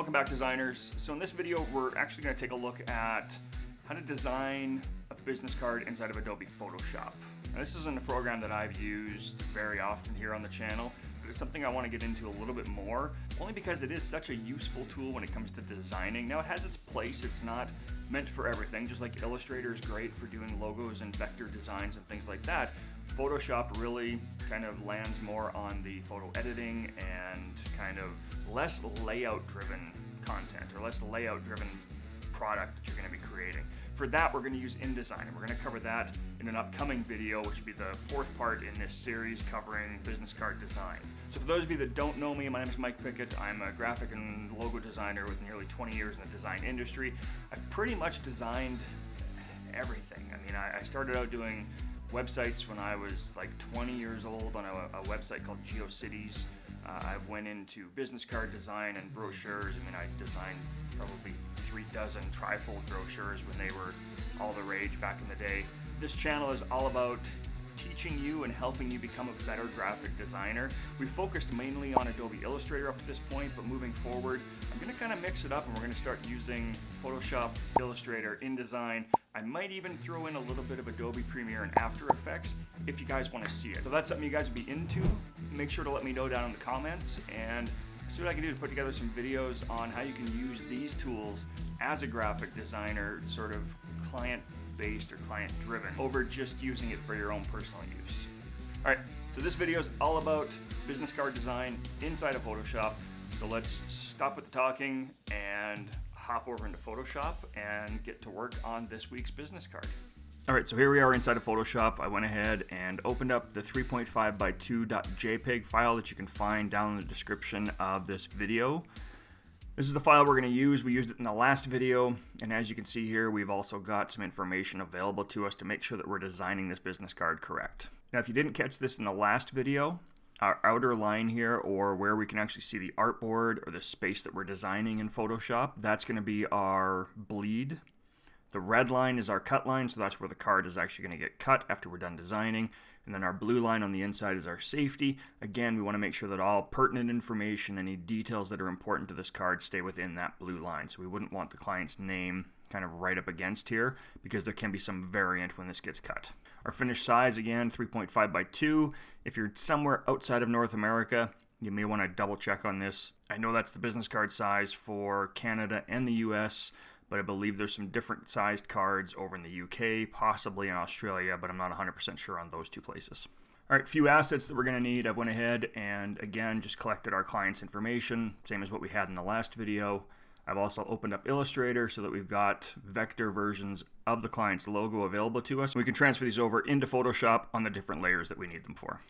Welcome back, designers. So in this video, we're actually going to take a look at how to design a business card inside of Adobe Photoshop. Now, this isn't a program that I've used very often here on the channel, but it's something I want to get into a little bit more, only because it is such a useful tool when it comes to designing. Now, it has its place. It's not meant for everything, just like Illustrator is great for doing logos and vector designs and things like that. Photoshop really kind of lands more on the photo editing and kind of less layout driven content or less layout driven product that you're going to be creating. For that, we're going to use InDesign, and we're going to cover that in an upcoming video, which will be the fourth part in this series covering business card design. So for those of you that don't know me, my name is Mike Pickett. I'm a graphic and logo designer with nearly 20 years in the design industry. I've pretty much designed everything. I mean, I started out doing websites when I was like 20 years old on a website called GeoCities. I went into business card design and brochures. I mean, I designed probably 36 trifold brochures when they were all the rage back in the day. This channel is all about teaching you and helping you become a better graphic designer. We focused mainly on Adobe Illustrator up to this point, but moving forward, I'm going to kind of mix it up, and we're going to start using Photoshop, Illustrator, InDesign. I might even throw in a little bit of Adobe Premiere and After Effects if you guys want to see it. So if that's something you guys would be into, make sure to let me know down in the comments, and see what I can do to put together some videos on how you can use these tools as a graphic designer, sort of client-based or client-driven, over just using it for your own personal use. All right, so this video is all about business card design inside of Photoshop. So let's stop with the talking and hop over into Photoshop and get to work on this week's business card. All right, so here we are inside of Photoshop. I went ahead and opened up the 3.5 by 2.jpg file that you can find down in the description of this video. This is the file we're going to use. We used it in the last video, and as you can see here, we've also got some information available to us to make sure that we're designing this business card correct. Now, if you didn't catch this in the last video, our outer line here, or where we can actually see the artboard or the space that we're designing in Photoshop, that's going to be our bleed. The red line is our cut line, so that's where the card is actually going to get cut after we're done designing. And then our blue line on the inside is our safety. Again, we want to make sure that all pertinent information, any details that are important to this card, stay within that blue line. So we wouldn't want the client's name kind of right up against here, because there can be some variant when this gets cut. Our finished size, again, 3.5 by 2. If you're somewhere outside of North America, you may want to double check on this. I know that's the business card size for Canada and the US, but I believe there's some different sized cards over in the UK, possibly in Australia, but I'm not 100% sure on those two places. All right, few assets that we're going to need. I've went ahead and, again, just collected our client's information, same as what we had in the last video. I've also opened up Illustrator so that we've got vector versions of the client's logo available to us. We can transfer these over into Photoshop on the different layers that we need them for.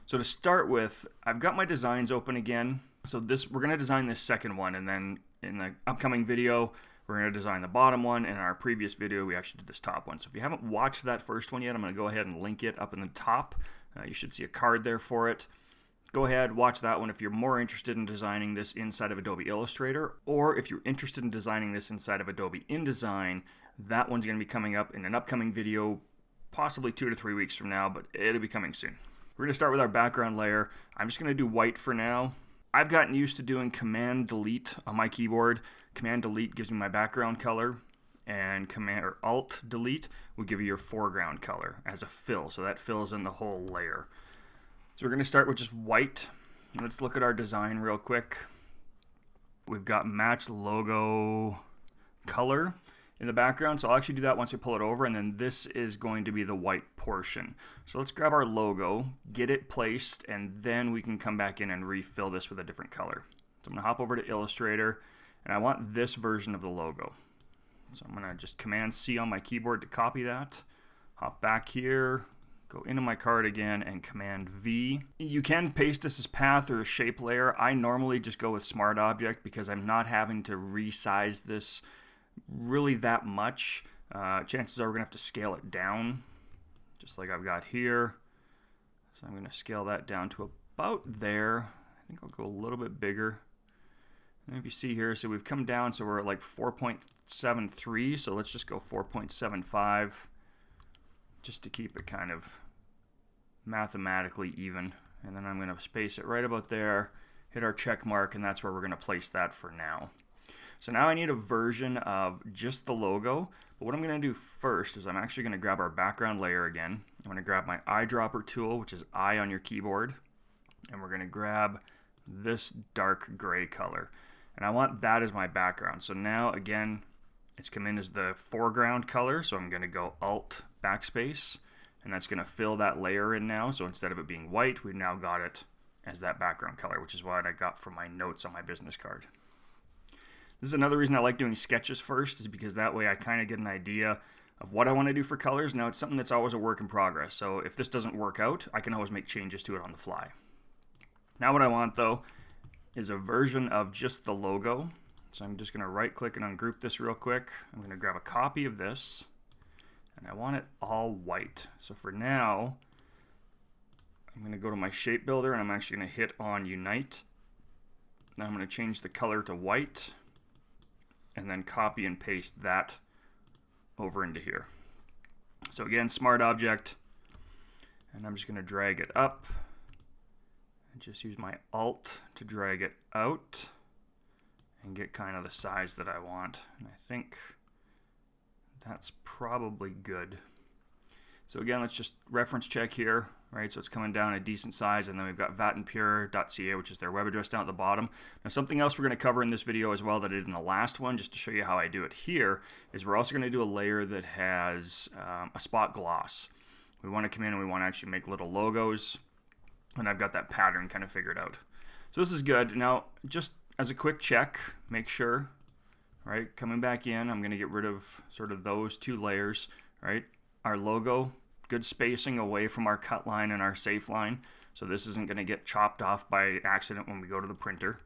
So to start with, I've got my designs open again. So we're going to design this second one, and then in the upcoming video, we're going to design the bottom one. And in our previous video, we actually did this top one. So if you haven't watched that first one yet, I'm going to go ahead and link it up in the top. You should see a card there for it. Go ahead, watch that one if you're more interested in designing this inside of Adobe Illustrator, or if you're interested in designing this inside of Adobe InDesign. That one's going to be coming up in an upcoming video, possibly 2 to 3 weeks from now, but it'll be coming soon. We're going to start with our background layer. I'm just going to do white for now. I've gotten used to doing Command-Delete on my keyboard. Command-Delete gives me my background color, and Alt-Delete will give you your foreground color as a fill, so that fills in the whole layer. So we're going to start with just white. Let's look at our design real quick. We've got match logo color in the background, so I'll actually do that once we pull it over, and then this is going to be the white portion. So let's grab our logo, get it placed, and then we can come back in and refill this with a different color. So I'm going to hop over to Illustrator, and I want this version of the logo. So I'm going to just Command-C on my keyboard to copy that, hop back here, go into my card again, and Command-V. You can paste this as path or a shape layer. I normally just go with Smart Object because I'm not having to resize this really that much. Chances are we're going to have to scale it down, just like I've got here. So I'm going to scale that down to about there. I think I'll go a little bit bigger. And if you see here, so we've come down, so we're at like 4.73, so let's just go 4.75, just to keep it kind of mathematically even. And then I'm going to space it right about there, hit our check mark, and that's where we're going to place that for now. So now I need a version of just the logo, but what I'm going to do first is I'm actually going to grab our background layer again. I'm going to grab my eyedropper tool, which is I on your keyboard, and we're going to grab this dark gray color. And I want that as my background. So now again, it's come in as the foreground color, so I'm going to go Alt Backspace, and that's going to fill that layer in now. So instead of it being white, we've now got it as that background color, which is what I got from my notes on my business card. This is another reason I like doing sketches first, is because that way I kind of get an idea of what I want to do for colors. Now it's something that's always a work in progress, so if this doesn't work out, I can always make changes to it on the fly. Now what I want though is a version of just the logo. So I'm just going to right click and ungroup this real quick. I'm going to grab a copy of this, and I want it all white. So for now, I'm going to go to my shape builder, and I'm actually going to hit on Unite. Now I'm going to change the color to white, and then copy and paste that over into here. So again, Smart Object, and I'm just going to drag it up, and just use my Alt to drag it out, and get kind of the size that I want. And I think that's probably good. So again, let's just reference check here, right? So it's coming down a decent size, and then we've got vatandpure.ca, which is their web address down at the bottom. Now something else we're going to cover in this video as well that I did in the last one, just to show you how I do it here, is we're also going to do a layer that has a spot gloss. We want to come in and we want to actually make little logos, and I've got that pattern kind of figured out. So this is good. Now just as a quick check, make sure, right, coming back in, I'm going to get rid of sort of those two layers, right? Our logo, good spacing away from our cut line and our safe line, so this isn't going to get chopped off by accident when we go to the printer.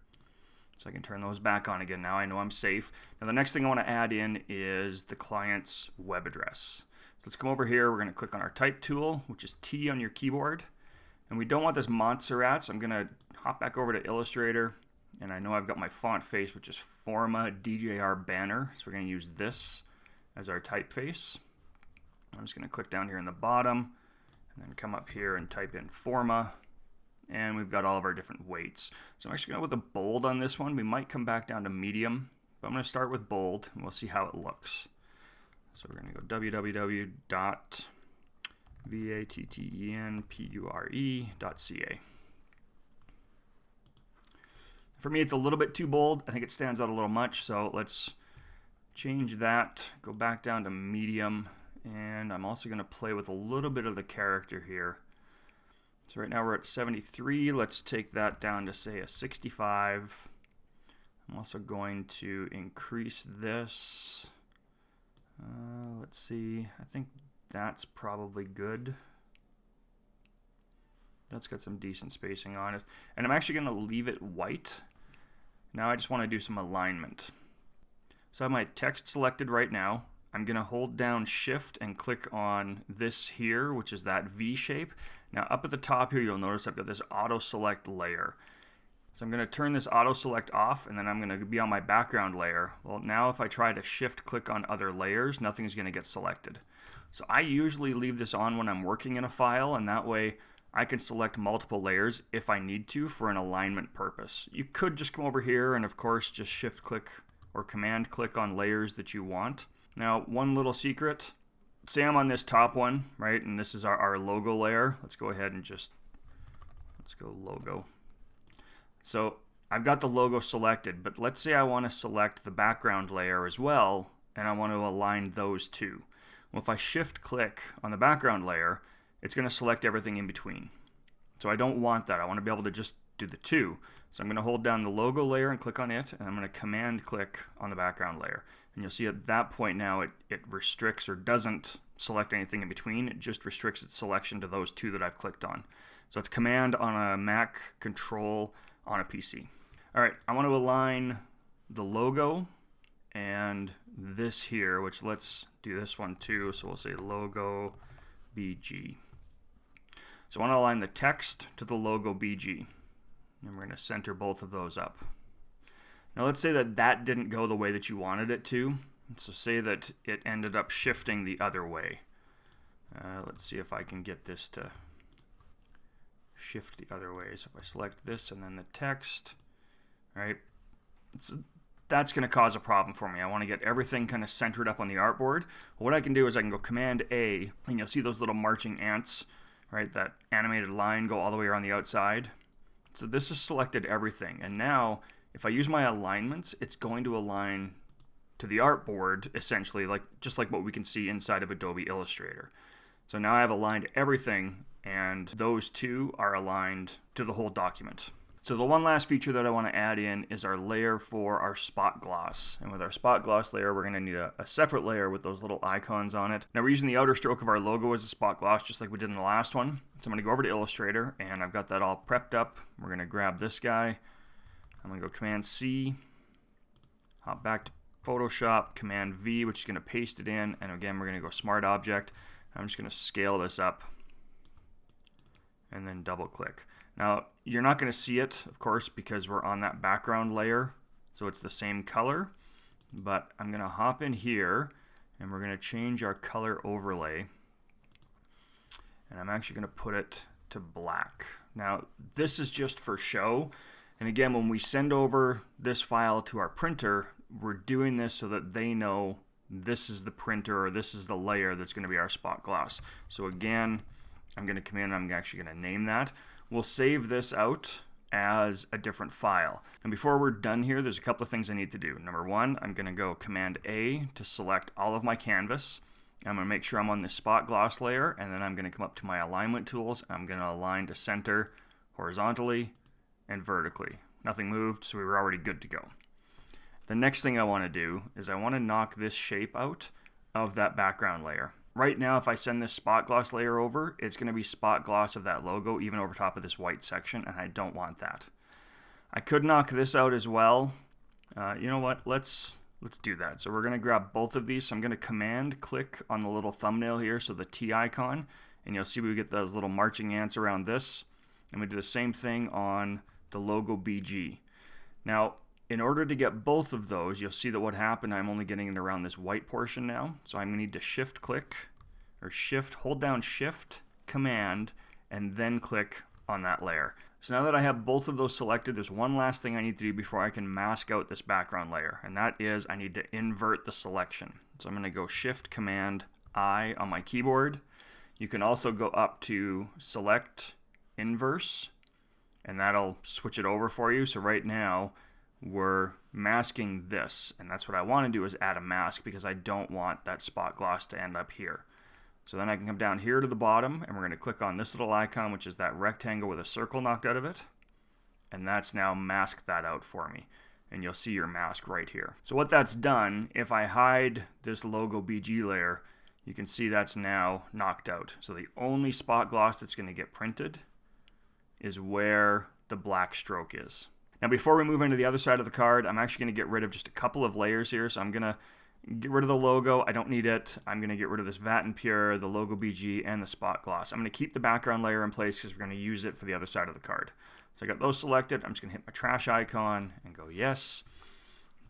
So I can turn those back on again. Now I know I'm safe. Now the next thing I want to add in is the client's web address. So let's come over here. We're going to click on our type tool, which is T on your keyboard, and we don't want this Montserrat, so I'm going to hop back over to Illustrator. And I know I've got my font face, which is Forma DJR Banner. So we're going to use this as our typeface. I'm just going to click down here in the bottom and then come up here and type in Forma. And we've got all of our different weights. So I'm actually going to go with a bold on this one. We might come back down to medium, but I'm going to start with bold and we'll see how it looks. So we're going to go www.vattenpure.ca. For me, it's a little bit too bold. I think it stands out a little much, so let's change that, go back down to medium, and I'm also going to play with a little bit of the character here. So right now we're at 73. Let's take that down to, say, a 65. I'm also going to increase this. Let's see. I think that's probably good. That's got some decent spacing on it. And I'm actually going to leave it white. Now I just want to do some alignment. So I have my text selected right now. I'm going to hold down Shift and click on this here, which is that V shape. Now up at the top here, you'll notice I've got this auto select layer. So I'm going to turn this auto select off, and then I'm going to be on my background layer. Well, now if I try to shift click on other layers, nothing's going to get selected. So I usually leave this on when I'm working in a file, and that way I can select multiple layers if I need to for an alignment purpose. You could just come over here and of course just shift click or command click on layers that you want. Now one little secret, say I'm on this top one, right, and this is our logo layer. Let's go ahead and just, let's go logo. So I've got the logo selected, but let's say I want to select the background layer as well, and I want to align those two. Well, if I shift click on the background layer, it's going to select everything in between. So I don't want that. I want to be able to just do the two. So I'm going to hold down the logo layer and click on it, and I'm going to command click on the background layer. And you'll see at that point now it restricts or doesn't select anything in between. It just restricts its selection to those two that I've clicked on. So it's command on a Mac, control on a PC. All right, I want to align the logo and this here, which let's do this one too. So we'll say logo BG. So I want to align the text to the logo BG. And we're going to center both of those up. Now let's say that that didn't go the way that you wanted it to. So say that it ended up shifting the other way. Let's see if I can get this to shift the other way. So if I select this and then the text, right, that's going to cause a problem for me. I want to get everything kind of centered up on the artboard. What I can do is I can go Command A, and you'll see those little marching ants, right, that animated line go all the way around the outside. So this has selected everything, and now if I use my alignments, it's going to align to the artboard, essentially, just like what we can see inside of Adobe Illustrator. So now I have aligned everything, and those two are aligned to the whole document. So the one last feature that I want to add in is our layer for our spot gloss. And with our spot gloss layer, we're going to need a separate layer with those little icons on it. Now we're using the outer stroke of our logo as a spot gloss, just like we did in the last one. So I'm going to go over to Illustrator, and I've got that all prepped up. We're going to grab this guy. I'm going to go Command C, hop back to Photoshop, Command V, which is going to paste it in. And again, we're going to go Smart Object. I'm just going to scale this up and then double click. Now, you're not going to see it, of course, because we're on that background layer, so it's the same color, but I'm going to hop in here, and we're going to change our color overlay, and I'm actually going to put it to black. Now, this is just for show, and again, when we send over this file to our printer, we're doing this so that they know this is the printer, or this is the layer that's going to be our spot gloss. So again, I'm going to come in, I'm actually going to name that. We'll save this out as a different file. And before we're done here, there's a couple of things I need to do. Number one, I'm going to go Command A to select all of my canvas. I'm going to make sure I'm on the spot gloss layer, and then I'm going to come up to my alignment tools. I'm going to align to center horizontally and vertically. Nothing moved, so we were already good to go. The next thing I want to do is I want to knock this shape out of that background layer. Right now, if I send this spot gloss layer over, it's going to be spot gloss of that logo, even over top of this white section, and I don't want that. I could knock this out as well. You know what? Let's do that. So we're going to grab both of these. So I'm going to Command click on the little thumbnail here, so the T icon, and you'll see we get those little marching ants around this. And we do the same thing on the logo BG. Now, in order to get both of those, you'll see that what happened, I'm only getting it around this white portion now. So I'm going to need to shift click, or hold down Shift, Command, and then click on that layer. So now that I have both of those selected, there's one last thing I need to do before I can mask out this background layer, and that is I need to invert the selection. So I'm going to go Shift, Command, I on my keyboard. You can also go up to Select, Inverse, and that'll switch it over for you. So right now, we're masking this, and that's what I want to do, is add a mask, because I don't want that spot gloss to end up here. So then I can come down here to the bottom, and we're going to click on this little icon, which is that rectangle with a circle knocked out of it, and that's now masked that out for me, and you'll see your mask right here. So what that's done, if I hide this logo BG layer, you can see that's now knocked out. So the only spot gloss that's going to get printed is where the black stroke is. Now before we move into the other side of the card, I'm actually going to get rid of just a couple of layers here. So I'm going to get rid of the logo. I don't need it. I'm going to get rid of this Vat and Pure, the logo BG, and the spot gloss. I'm going to keep the background layer in place because we're going to use it for the other side of the card. So I got those selected. I'm just going to hit my trash icon and go yes.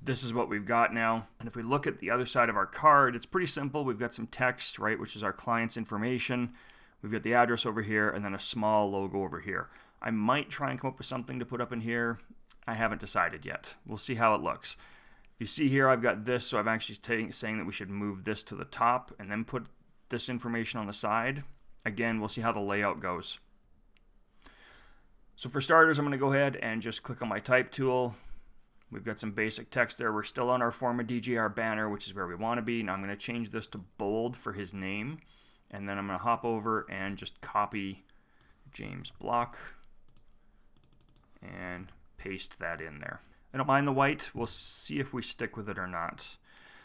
This is what we've got now. And if we look at the other side of our card, it's pretty simple. We've got some text, right, which is our client's information. We've got the address over here and then a small logo over here. I might try and come up with something to put up in here. I haven't decided yet. We'll see how it looks. You see here I've got this, so I'm actually saying that we should move this to the top and then put this information on the side. Again, we'll see how the layout goes. So for starters, I'm going to go ahead and just click on my type tool. We've got some basic text there. We're still on our Forma DGR banner, which is where we want to be. Now I'm going to change this to bold for his name, and then I'm going to hop over and just copy James Block and paste that in there. I don't mind the white. We'll see if we stick with it or not.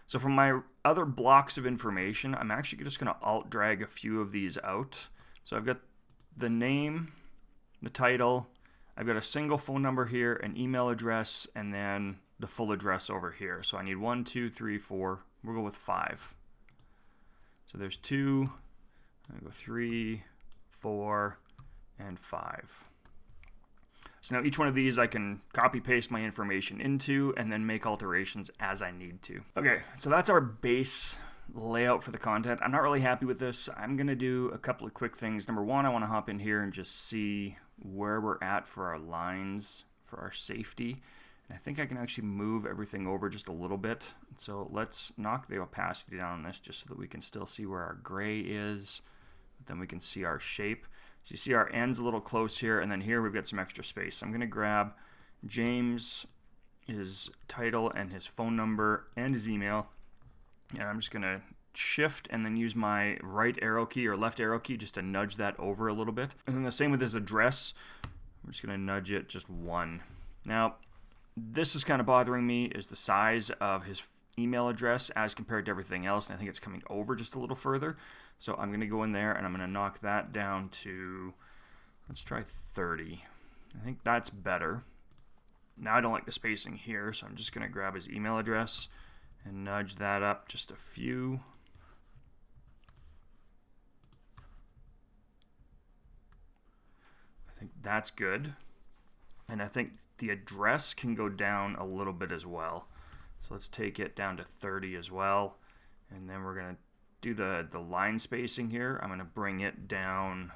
So from my other blocks of information, I'm actually just going to alt drag a few of these out. So I've got the name, the title, I've got a single phone number here, an email address, and then the full address over here. So I need 1, 2, 3, 4. We'll go with 5. So there's 2, I go 3, 4, and 5. So now each one of these I can copy paste my information into and then make alterations as I need to. Okay, so that's our base layout for the content. I'm not really happy with this. I'm going to do a couple of quick things. Number one, I want to hop in here and just see where we're at for our lines, for our safety. And I think I can actually move everything over just a little bit. So let's knock the opacity down on this just so that we can still see where our gray is. But then we can see our shape. So you see our end's a little close here, and then here we've got some extra space. So I'm going to grab James, his title and his phone number and his email, and I'm just going to shift and then use my right arrow key or left arrow key just to nudge that over a little bit. And then the same with his address. I'm just going to nudge it just one. Now this is kind of bothering me, is the size of his email address as compared to everything else, and I think it's coming over just a little further. So I'm going to go in there and I'm going to knock that down to, let's try 30. I think that's better. Now I don't like the spacing here, so I'm just going to grab his email address and nudge that up just a few. I think that's good. And I think the address can go down a little bit as well. So let's take it down to 30 as well. And then we're going to do the line spacing here. I'm going to bring it down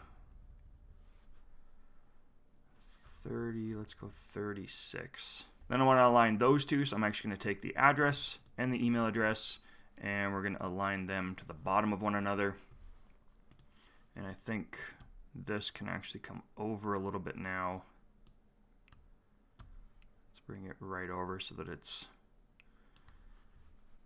30, let's go 36. Then I want to align those two, so I'm actually going to take the address and the email address, and we're going to align them to the bottom of one another. And I think this can actually come over a little bit now. Let's bring it right over so that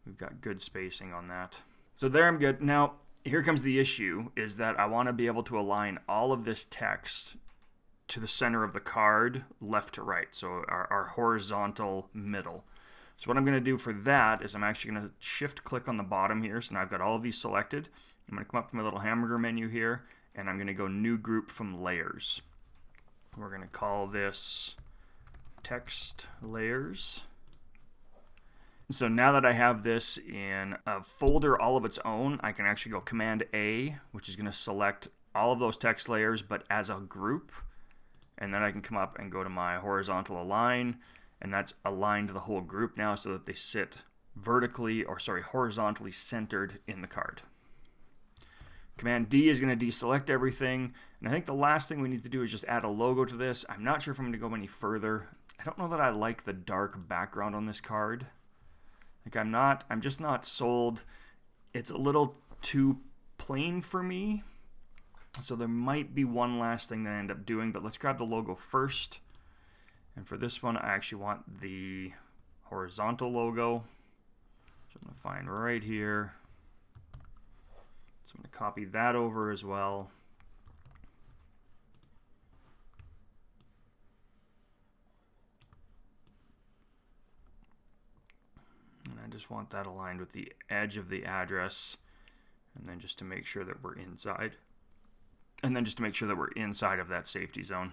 we've got good spacing on that. So there, I'm good. Now, here comes the issue, is that I want to be able to align all of this text to the center of the card, left to right, so our horizontal middle. So what I'm going to do for that is I'm actually going to shift click on the bottom here. So now I've got all of these selected. I'm going to come up to my little hamburger menu here, and I'm going to go new group from layers. We're going to call this text layers. So now that I have this in a folder all of its own, I can actually go Command A, which is going to select all of those text layers, but as a group. And then I can come up and go to my horizontal align, and that's aligned to the whole group now so that they sit horizontally centered in the card. Command D is going to deselect everything, and I think the last thing we need to do is just add a logo to this. I'm not sure if I'm going to go any further. I don't know that I like the dark background on this card. I'm just not sold. It's a little too plain for me. So there might be one last thing that I end up doing, but let's grab the logo first. And for this one, I actually want the horizontal logo, which I'm going to find right here. So I'm going to copy that over as well. And I just want that aligned with the edge of the address, and then just to make sure that we're inside. And then just to make sure that we're inside of that safety zone.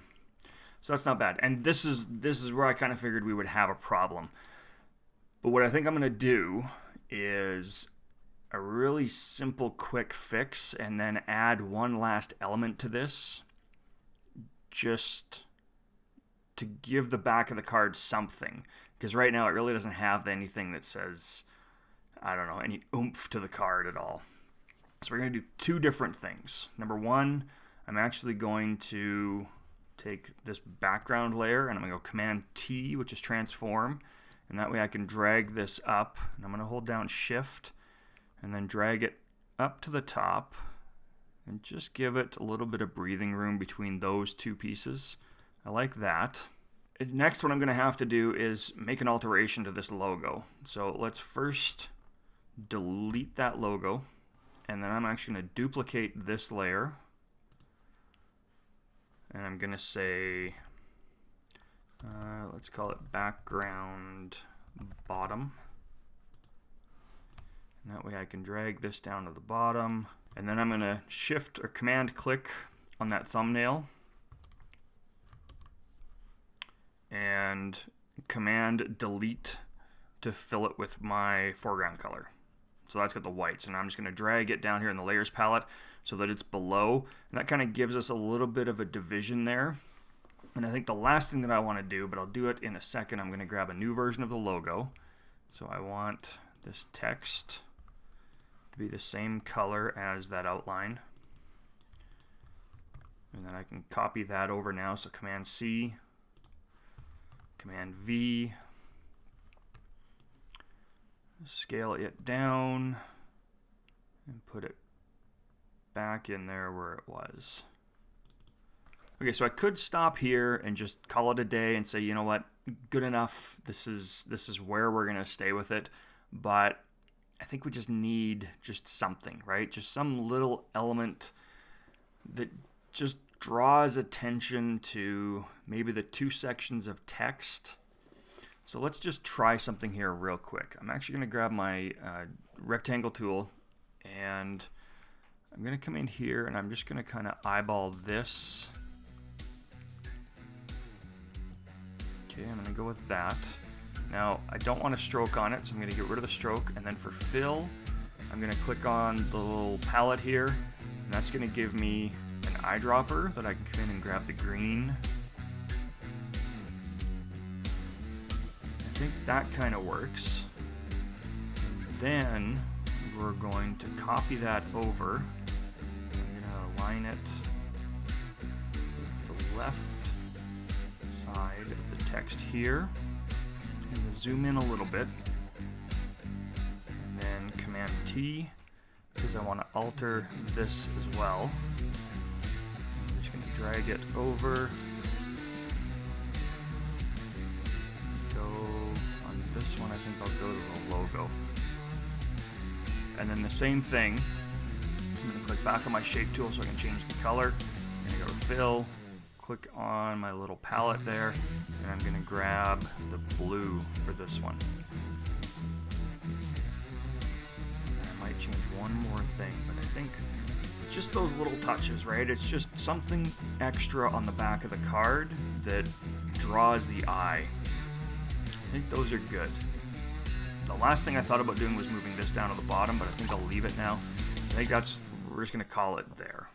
So that's not bad. And this is where I kind of figured we would have a problem. But what I think I'm going to do is a really simple quick fix and then add one last element to this just to give the back of the card something. Because right now it really doesn't have anything that says, I don't know, any oomph to the card at all. So we're going to do two different things. Number one, I'm actually going to take this background layer and I'm going to go Command T, which is transform. And that way I can drag this up. And I'm going to hold down Shift and then drag it up to the top and just give it a little bit of breathing room between those two pieces. I like that. Next, what I'm going to have to do is make an alteration to this logo. So let's first delete that logo. And then I'm actually going to duplicate this layer. And I'm going to say, let's call it background bottom. And that way I can drag this down to the bottom. And then I'm going to shift or command click on that thumbnail. And command delete to fill it with my foreground color. So that's got the whites, and I'm just going to drag it down here in the layers palette so that it's below. And that kind of gives us a little bit of a division there. And I think the last thing that I want to do, but I'll do it in a second, I'm going to grab a new version of the logo. So I want this text to be the same color as that outline. And then I can copy that over now, so Command C, Command V, scale it down, and put it back in there where it was. Okay, so I could stop here and just call it a day and say, you know what, good enough, this is where we're going to stay with it, but I think we just need just something, right? Just some little element that just draws attention to maybe the two sections of text. So let's just try something here real quick. I'm actually going to grab my rectangle tool, and I'm going to come in here and I'm just going to kind of eyeball this. Okay, I'm going to go with that. Now, I don't want a stroke on it, so I'm going to get rid of the stroke, and then for fill, I'm going to click on the little palette here, and that's going to give me an eyedropper that I can come in and grab the green. I think that kind of works. And then we're going to copy that over. I'm going to align it with the left side of the text here. I'm going to zoom in a little bit. And then Command T, because I want to alter this as well. I'm just going to drag it over. Go on this one, I think I'll go to the logo. And then the same thing, I'm going to click back on my shape tool so I can change the color. I'm going to go to fill, click on my little palette there, and I'm going to grab the blue for this one. I might change one more thing, but I think just those little touches, right? It's just something extra on the back of the card that draws the eye. I think those are good. The last thing I thought about doing was moving this down to the bottom, but I think I'll leave it now. I think we're just going to call it there.